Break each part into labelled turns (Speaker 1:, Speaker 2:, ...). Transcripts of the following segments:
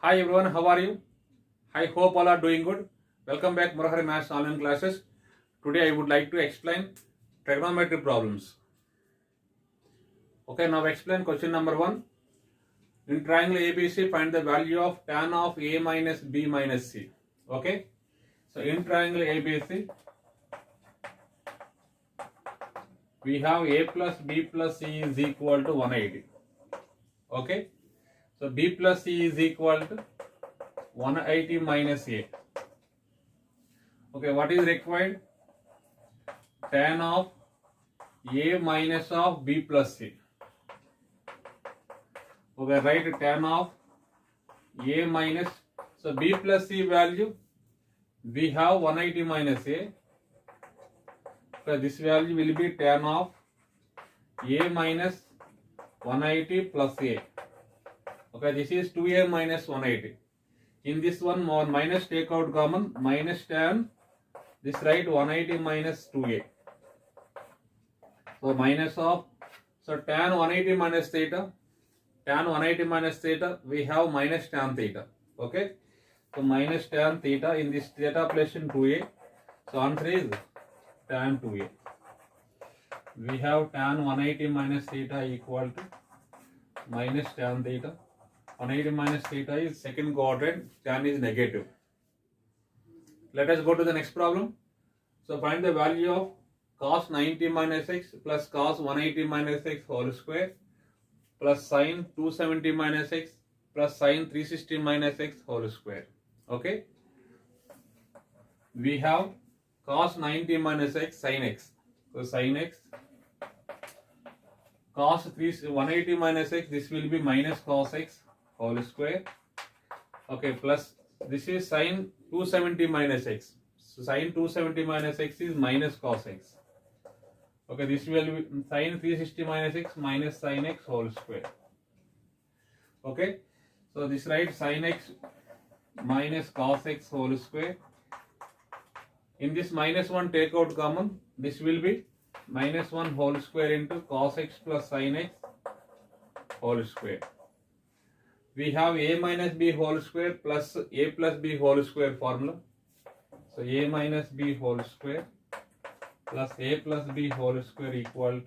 Speaker 1: Hi everyone, how are you? I hope all are doing good. Welcome back Murahari Maths online classes. Today I would like to explain trigonometry problems. Okay, now explain question number 1. In triangle ABC, find the value of tan of A minus B minus C. Okay, so in triangle ABC, we have A plus B plus C is equal to 180. Okay, so B plus C is equal to 180 minus A. Okay, what is required? Tan of A minus of B plus C. Okay, write tan of A minus, so B plus C value, we have 180 minus A. So this value will be tan of A minus 180 plus A. Okay, this is 2A minus 180. In this one, more minus take out common, minus tan, this write 180 minus 2A. So minus of, so tan 180 minus theta, tan 180 minus theta, we have minus tan theta. Okay, so minus tan theta, in this theta place in 2A, so answer is tan 2A. We have tan 180 minus theta equal to minus tan theta. 180 minus theta is second quadrant, tan is negative. Let us go to the next problem. So find the value of cos 90 minus x plus cos 180 minus x whole square plus sin 270 minus x plus sin 360 minus x whole square. Okay, we have cos 90 minus x sin x. So sin x, cos 180 minus x, this will be minus cos x whole square. Okay, plus this is sin 270 minus x. So sin 270 minus x is minus cos x. Okay, this will be sin 360 minus x minus sin x whole square. Okay, so this write sin x minus cos x whole square. In this minus 1 take out common, this will be minus 1 whole square into cos x plus sin x whole square. We have A minus B whole square plus A plus B whole square formula. So A minus B whole square plus A plus B whole square equal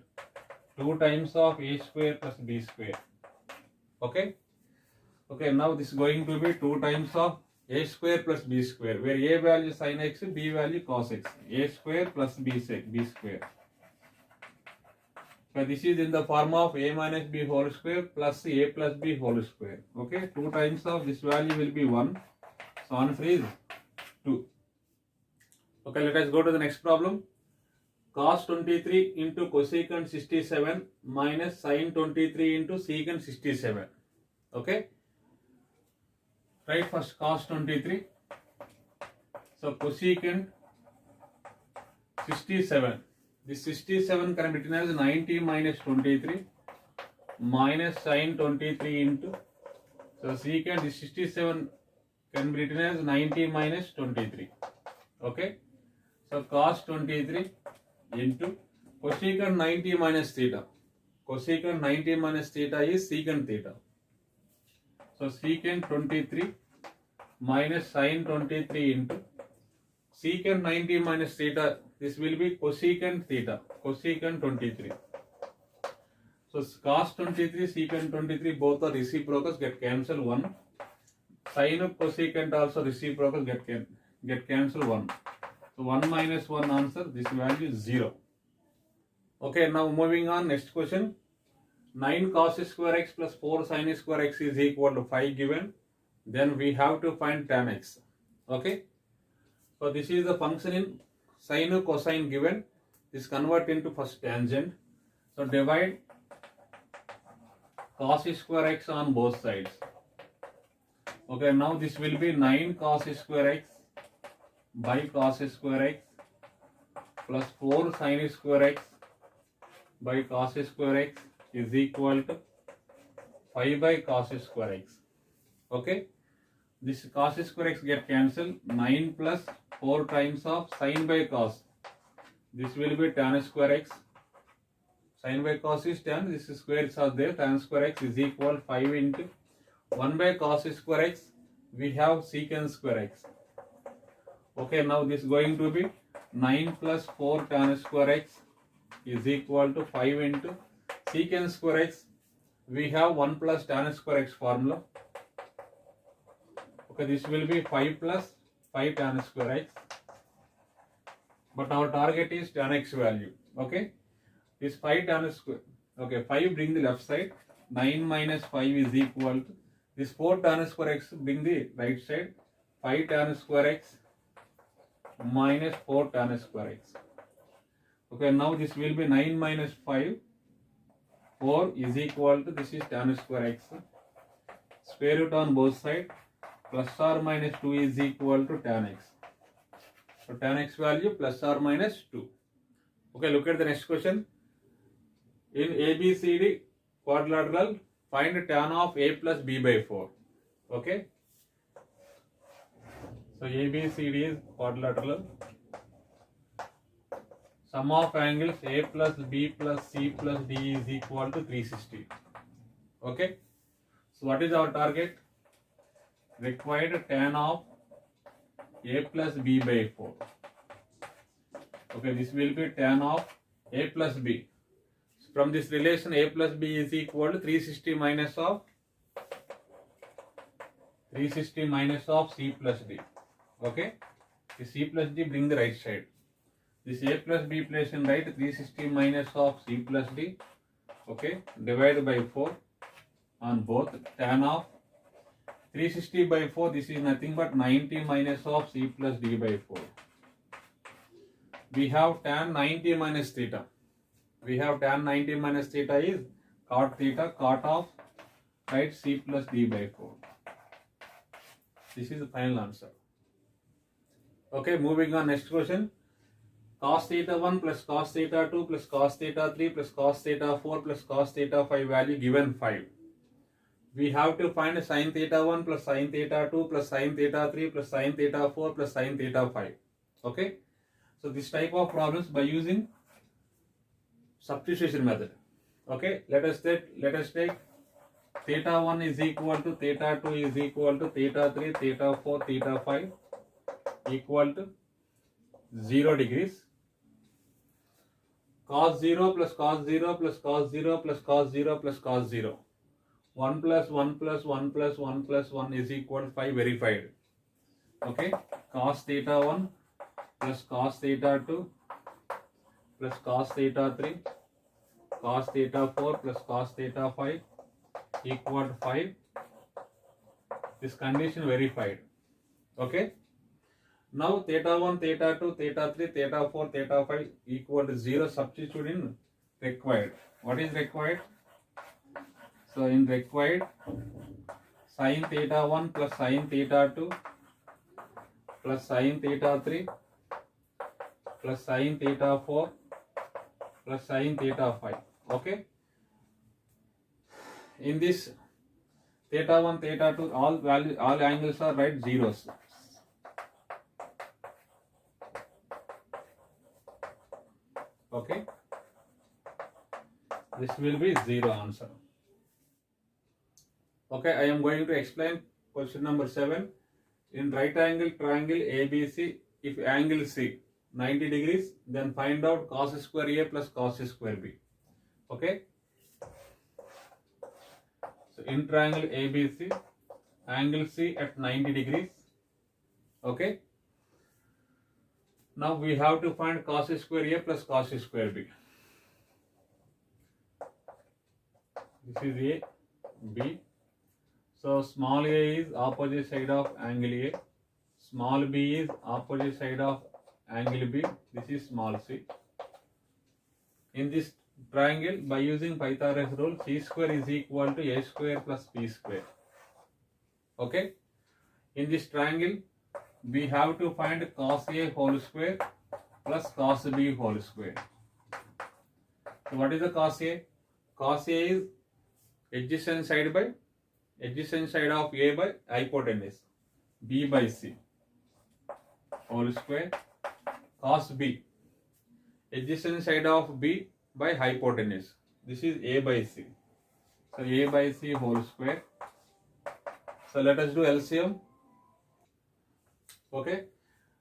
Speaker 1: to 2 times of A square plus B square. Okay. Okay, now this is going to be 2 times of A square plus B square, where A value sin x, B value cos x. A square plus B square. So this is in the form of A minus B whole square plus A plus B whole square. Okay, 2 times of this value will be 1. So answer is 2. Okay, let us go to the next problem. Cos 23 into cosecant 67 minus sin 23 into secant 67. Okay, write first cos 23. So cosecant 67. This 67 can be written as 90 minus 23 minus sin 23 into, so secant this 67 can be written as 90 minus 23. Okay, so cos 23 into cosecant 90 minus theta. Cosecant 90 minus theta is secant theta. So secant 23 minus sin 23 into secant 90 minus theta, this will be cosecant theta, cosecant 23. So cos 23, secant 23, both are reciprocals, get cancelled 1. Sin of cosecant also reciprocal, get cancelled 1. So 1 minus 1 answer, this value is 0. Okay, now moving on, next question. 9 cos square x plus 4 sin square x is equal to 5 given. Then we have to find tan x. Okay, so this is the function in sine cosine given. This convert into first tangent. So divide cos square x on both sides. Okay, now this will be 9 cos square x by cos square x plus 4 sin square x by cos square x is equal to 5 by cos square x. Okay, this cos square x get cancelled. 9 plus 4 times of sin by cos, this will be tan square x. Sin by cos is tan, this squares are there, tan square x is equal 5 into 1 by cos square x. we have secant square x. Okay, now this is going to be 9 plus 4 tan square x is equal to 5 into secant square x. We have 1 plus tan square x formula. Okay, this will be 5 plus 5 tan square x. But our target is tan x value. Okay, this 5 tan square. Okay, 5 bring the left side. 9 minus 5 is equal to this 4 tan square x bring the right side. 5 tan square x minus 4 tan square x. Okay, now this will be 9 minus 5. 4 is equal to this is tan square x. Square root on both sides. Plus or minus 2 is equal to tan x. So tan x value plus or minus 2. Okay, look at the next question. In ABCD quadrilateral, find tan of A plus B by 4. Okay. So ABCD is quadrilateral. Sum of angles A plus B plus C plus D is equal to 360. Okay. So what is our target? Required tan of A plus B by 4. Okay, this will be tan of A plus B. From this relation, A plus B is equal to 360 minus of C plus D. Okay, the C plus D bring the right side. This A plus B place in right, 360 minus of C plus D. Okay, divided by 4 on both. Tan of 360 by 4, this is nothing but 90 minus of C plus D by 4. We have tan 90 minus theta. We have tan 90 minus theta is cot theta, cot of right C plus D by 4. This is the final answer. Okay, moving on, next question. Cos theta 1 plus cos theta 2 plus cos theta 3 plus cos theta 4 plus cos theta 5 value given 5. We have to find sin theta 1 plus sin theta 2 plus sin theta 3 plus sin theta 4 plus sin theta 5. Okay. So this type of problems by using substitution method. Okay. Let us take theta 1 is equal to theta 2 is equal to theta 3, theta 4, theta 5 equal to 0 degrees. Cos 0 plus cos 0 plus cos 0 plus cos 0 plus cos 0. 1 plus 1 plus 1 plus 1 plus 1 is equal to 5 verified. Okay. Cos theta 1 plus cos theta 2 plus cos theta 3 cos theta 4 plus cos theta 5 equal to 5. This condition verified. Okay. Now theta 1, theta 2, theta 3, theta 4, theta 5 equal to 0. Substitute in required. What is required? So in required, sin theta 1 plus sin theta 2 plus sin theta 3 plus sin theta 4 plus sin theta 5. Okay. In this theta 1, theta 2, all angles are right zeros. Okay. This will be 0 answer. Okay, I am going to explain question number 7. In right angle triangle ABC, if angle C 90 degrees, then find out cos square A plus cos square B. Okay. So in triangle ABC, angle C at 90 degrees. Okay. Now we have to find cos square A plus cos square B. This is A, B. So small a is opposite side of angle A. Small b is opposite side of angle B. This is small c. In this triangle, by using Pythagoras rule, c square is equal to a square plus b square. Okay. In this triangle, we have to find cos a whole square plus cos b whole square. So what is the cos a? Cos a is adjacent side of A by hypotenuse, B by C whole square. Cos B, adjacent side of B by hypotenuse. This is A by C. So A by C whole square. So let us do LCM. Okay,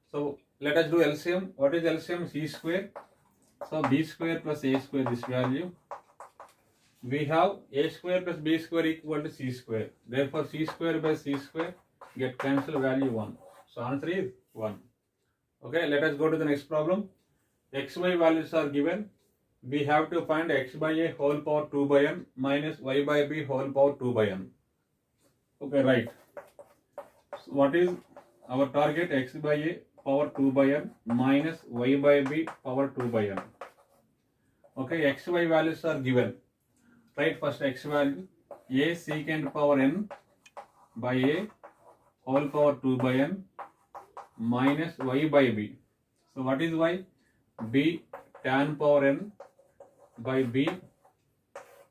Speaker 1: so let us do LCM. What is LCM? C square. So b square plus a square, this value. We have a square plus b square equal to c square. Therefore, c square by c square get cancelled, value 1. So answer is 1. Okay, let us go to the next problem. XY values are given. We have to find x by a whole power 2 by n minus y by b whole power 2 by n. Okay, right. So what is our target? X by a power 2 by n minus y by b power 2 by n. Okay, xy values are given. Right, first x value a secant power n by a whole power 2 by n minus y by b. So what is y? B tan power n by b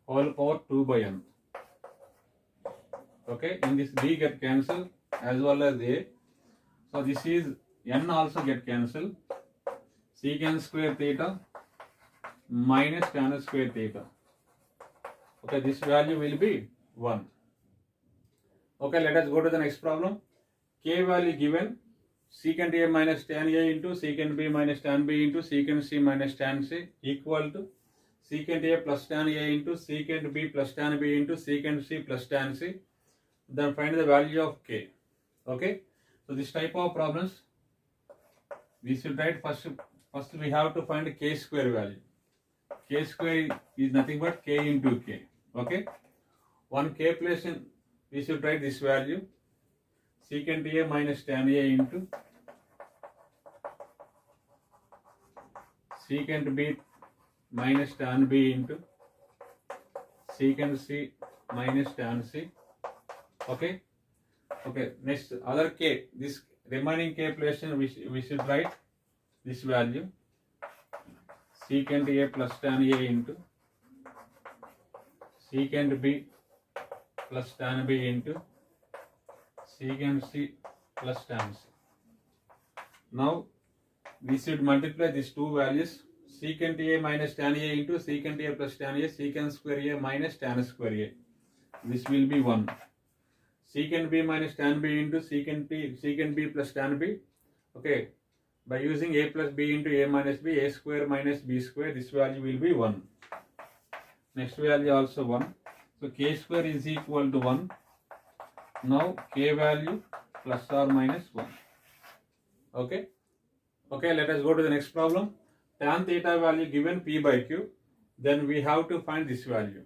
Speaker 1: whole power 2 by n. Okay, in this b get cancelled as well as a. So this is n also get cancelled. Secant square theta minus tan square theta. Okay, this value will be 1. Okay, let us go to the next problem. K value given. Secant a minus tan a into secant b minus tan b into secant c minus tan c equal to secant a plus tan a into secant b plus tan b into secant c plus tan c. Then find the value of k. Okay, so this type of problems we should write first we have to find k square value. K square is nothing but k into k. Okay, one k place in, we should write this value secant a minus tan a into secant b minus tan b into secant c minus tan c. Okay, okay, next other k, this remaining k place in, we should write this value secant a plus tan a into secant b plus tan b into secant c plus tan c. Now we should multiply these two values secant a minus tan a into secant a plus tan a secant square a minus tan square a. This will be 1. Secant b minus tan b into secant b plus tan b. Okay, by using a plus b into a minus b, a square minus b square, this value will be 1. Next value also 1. So k square is equal to 1. Now k value plus or minus 1. Okay. Okay, let us go to the next problem. Tan theta value given p by q. Then we have to find this value.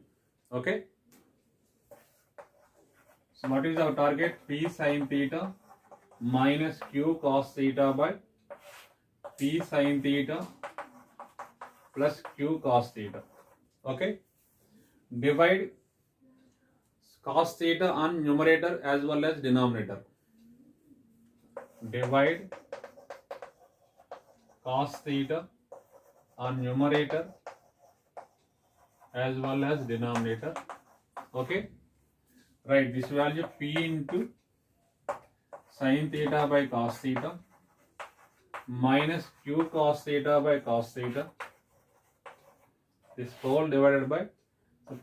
Speaker 1: Okay. So what is our target? P sin theta minus q cos theta by p sin theta plus q cos theta. Okay. Divide cos theta on numerator as well as denominator. Divide cos theta on numerator as well as denominator. Okay. Right, this value p into sin theta by cos theta minus q cos theta by cos theta. This whole divided by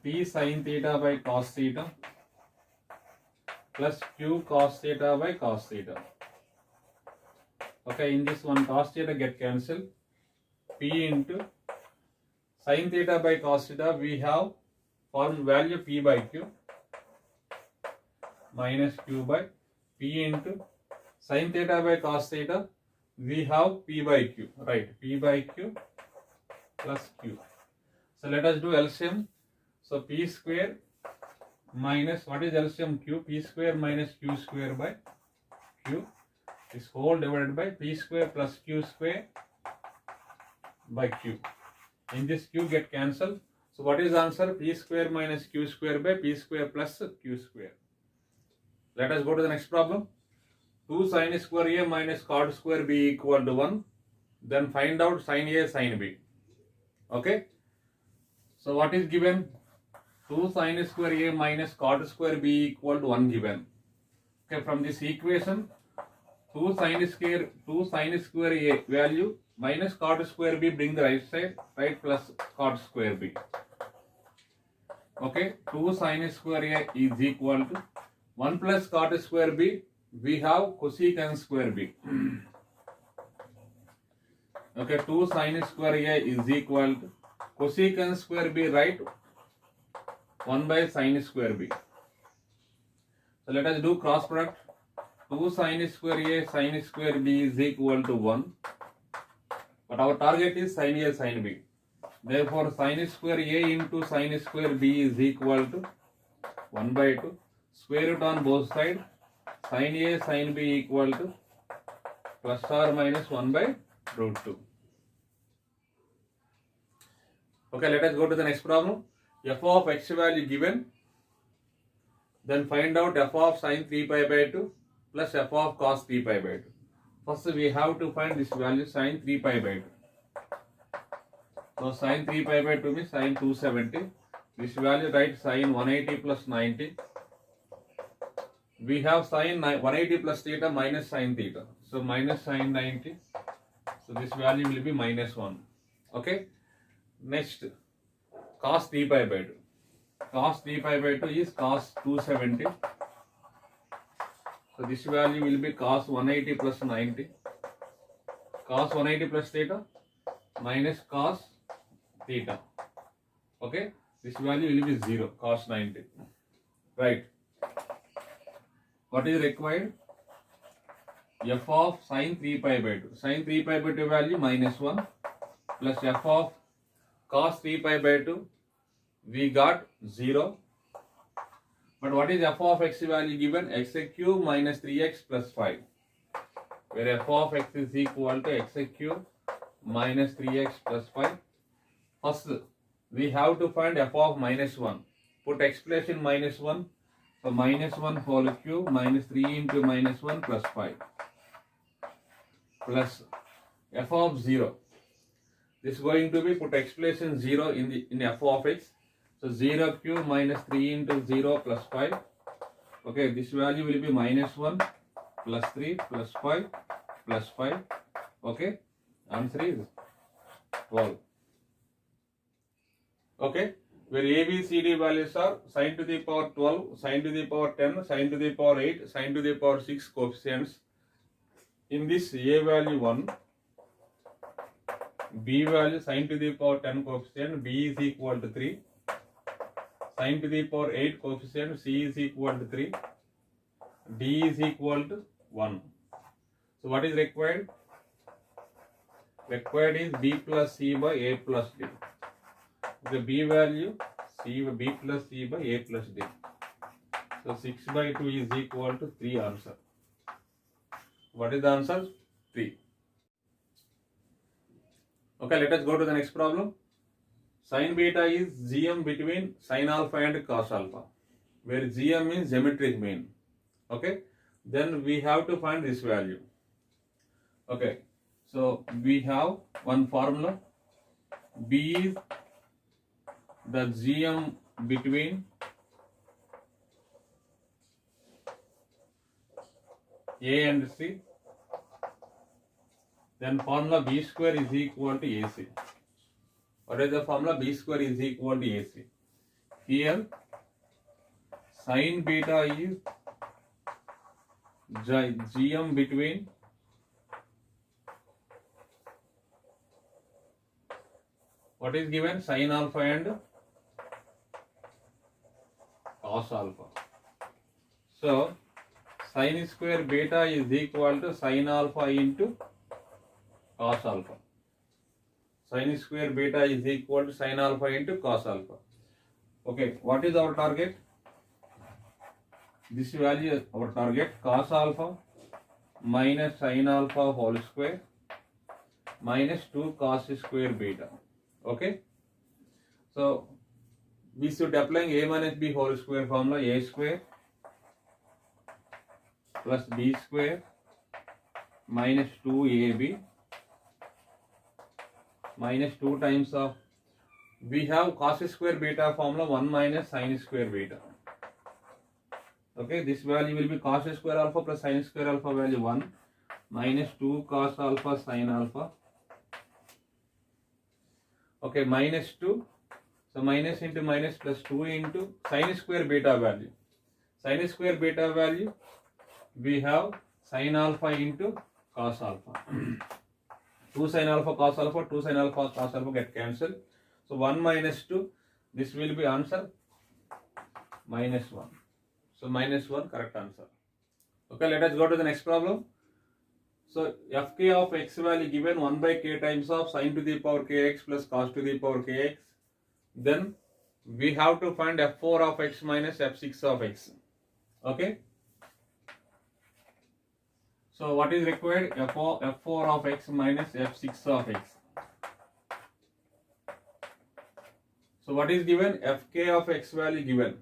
Speaker 1: p sin theta by cos theta plus q cos theta by cos theta. Okay, in this one cos theta get cancelled. P into sin theta by cos theta, we have formed value p by q minus q by p into sin theta by cos theta, we have p by q, right? P by q plus q. So let us do LCM. So p square minus, what is LCM? Q. P square minus q square by q. This whole divided by p square plus q square by q. In this q get cancelled. So what is the answer? P square minus q square by p square plus q square. Let us go to the next problem. 2 sin square a minus cot square b equal to 1. Then find out sin a sin b. Okay. So what is given? 2 sin square a minus cot square b equal to 1 given. Okay, from this equation 2 sin square a value minus cot square b, bring the right side, right, plus cot square b. Okay, 2 sin square a is equal to 1 plus cot square b we have cosecant square b. Okay, 2 sin square a is equal to cosecant square b, right? 1 by sin square b. So let us do cross product. 2 sin square a sin square b is equal to 1. But our target is sin a sin b. Therefore, sin square a into sin square b is equal to 1 by 2. Square root on both sides. Sin a sin b equal to plus or minus 1 by root 2. Okay, let us go to the next problem. F of x value given. Then find out f of sin 3 pi by 2 plus f of cos 3 pi by 2. First we have to find this value sin 3 pi by 2. So sin 3 pi by 2 means sin 270. This value write sin 180 plus 90. We have sin 180 plus theta minus sin theta. So minus sin 90. So this value will be minus 1. Okay. Next, cos 3 pi by 2. Cos 3 pi by 2 is cos 270. So this value will be cos 180 plus 90. Cos 180 plus theta minus cos theta. Okay. This value will be 0, cos 90. Right. What is required? F of sin 3 pi by 2. Sin 3 pi by 2 value minus 1 plus f of cos 3 pi by 2. We got 0. But what is f of x value given? X cube minus 3x plus 5. Where f of x is equal to x cube minus 3x plus 5. First, we have to find f of minus 1. Put expression minus 1. So minus 1 whole cube minus 3 into minus 1 plus 5. Plus f of 0. This is going to be put expression 0 in f of x. So 0 cube minus 3 into 0 plus 5. Okay, this value will be minus 1 plus 3 plus 5 plus 5. Okay, answer is 12. Okay, where A, B, C, D values are sin to the power 12, sin to the power 10, sin to the power 8, sin to the power 6 coefficients. In this A value 1, B value sin to the power 10 coefficient, B is equal to 3. Sin to the power 8 coefficient, C is equal to 3. D is equal to 1. So what is required? Required is B plus C by A plus D. The B value, B plus C by A plus D. So 6 by 2 is equal to 3 answer. What is the answer? 3. Okay, let us go to the next problem. Sin beta is GM between sin alpha and cos alpha, where GM means geometric mean. Okay, then we have to find this value. Okay, so we have one formula. B is the GM between A and C. Then formula B square is equal to AC. What is the formula? B square is equal to AC. Here, sin beta is GM between what is given? Sin alpha and cos alpha. So, sin square beta is equal to sin alpha into cos alpha. Sin square beta is equal to sin alpha into cos alpha. Okay, what is our target? This value is our target, cos alpha minus sin alpha whole square minus 2 cos square beta. Okay, so we should apply A minus B whole square formula. A square plus B square minus 2AB minus 2 times of, we have cos square beta formula 1 minus sin square beta. Okay, this value will be cos square alpha plus sin square alpha value 1 minus 2 cos alpha sin alpha. Okay, minus 2. So minus into minus plus 2 into sin square beta value. Sin square beta value we have sin alpha into cos alpha. 2 sin alpha cos alpha, 2 sin alpha cos alpha get cancelled. So 1 minus 2, this will be answer minus 1. So minus 1 correct answer. Okay, let us go to the next problem. So fk of x value given 1 by k times of sin to the power kx plus cos to the power kx. Then we have to find f4 of x minus f6 of x. Okay. So what is required? f4 of x minus f6 of x. So what is given? Fk of x value given.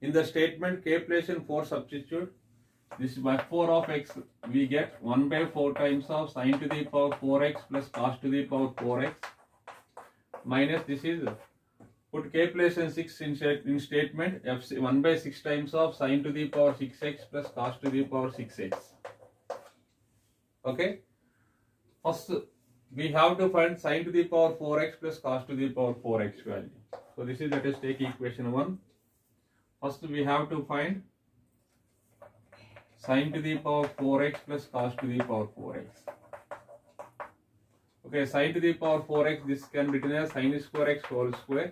Speaker 1: In the statement k place in 4 substitute. This is by 4 of x we get 1 by 4 times of sin to the power 4x plus cos to the power 4x minus this is put k place in 6 in statement f 1 by 6 times of sin to the power 6x plus cos to the power 6x. Okay. First we have to find sin to the power 4x plus cos to the power 4x value. So this is, let us take equation 1. First we have to find sin to the power 4x plus cos to the power 4x. Okay, sin to the power 4x, this can be written as sin square x whole square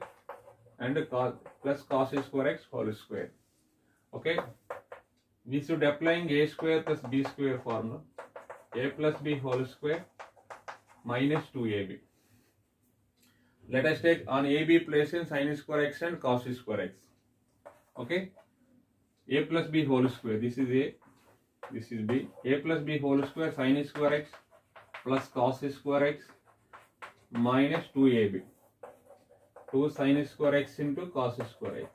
Speaker 1: and plus cos square x whole square. Okay, we should applying a square plus b square formula. A plus b whole square minus 2ab. Let us take on ab place in sin square x and cos square x. Okay, a plus b whole square, this is a, this is b. A plus b whole square sin square x plus cos square x minus 2ab. 2 sin square x into cos square x.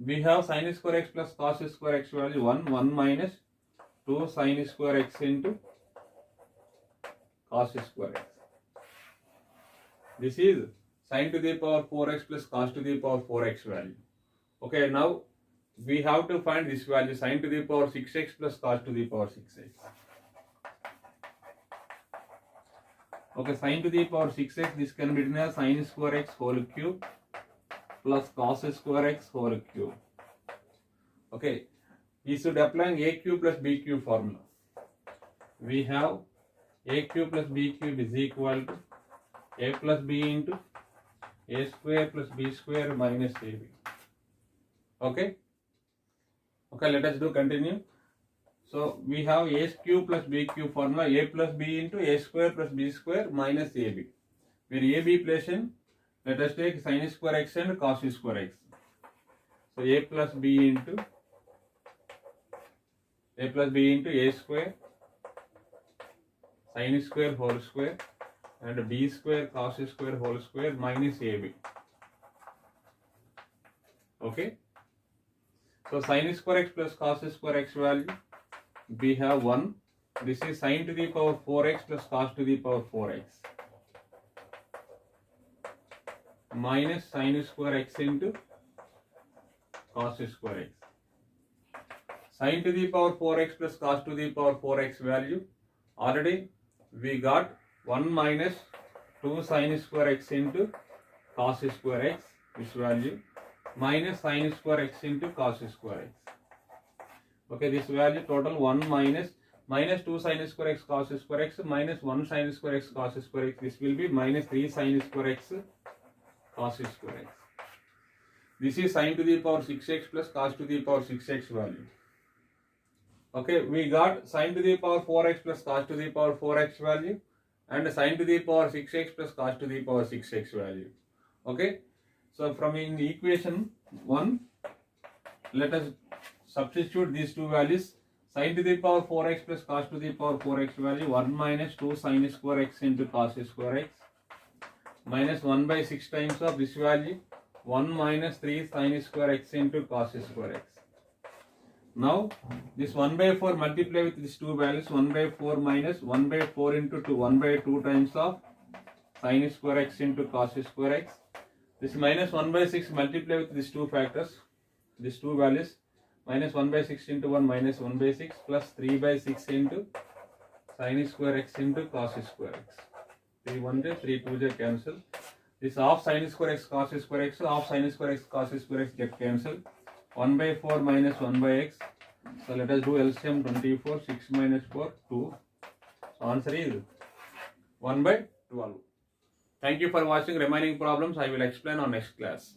Speaker 1: We have sin square x plus cos square x value 1, 1 minus 2 sin square x into cos square x. This is sin to the power 4x plus cos to the power 4x value. Okay, now we have to find this value sin to the power 6x plus cos to the power 6x. Okay, sin to the power 6x, this can be written as sin square x whole cube plus cos square x whole cube. Okay, we should apply a cube plus b cube formula. We have a cube plus b cube is equal to a plus b into a square plus b square minus ab. Okay. Okay, let us do continue. So we have a cube plus b cube formula, a plus b into a square plus b square minus ab. Where ab place in, let us take sin square x and cos square x. So a plus b into a square sin square whole square and b square cos square whole square minus ab. Okay. So sin square x plus cos square x value, we have 1. This is sin to the power 4x plus cos to the power 4x minus sin square x into cos square x. Sin to the power 4x plus cos to the power 4x value, already we got 1 minus 2 sin square x into cos square x, this value, minus sin square x into cos square x. Okay, this value total 1 minus 2 sin square x cos square x minus 1 sin square x cos square x. This will be minus 3 sin square x cos square x. This is sin to the power 6x plus cos to the power 6x value. Okay, we got sin to the power 4x plus cos to the power 4x value and sin to the power 6x plus cos to the power 6x value. Okay. So from in equation 1, let us substitute these two values. Sin to the power 4x plus cos to the power 4x value 1 minus 2 sin square x into cos square x minus 1 by 6 times of this value 1 minus 3 sin square x into cos square x. Now this 1 by 4 multiply with these two values, 1 by 4 minus 1 by 4 into 2, 1 by 2 times of sin square x into cos square x. This minus 1 by 6 multiply with these two factors, these two values, minus 1 by 6 into 1 minus 1 by 6 plus 3 by 6 into sin square x into cos square x. 3 1 j, 3 2 j cancel. This half sin square x cos square x, half sin square x cos square x get cancelled. 1 by 4 minus 1 by x So let us do LCM 24, 6 minus 4, 2. So answer is 1/12. Thank you for watching. Remaining problems I will explain on next class.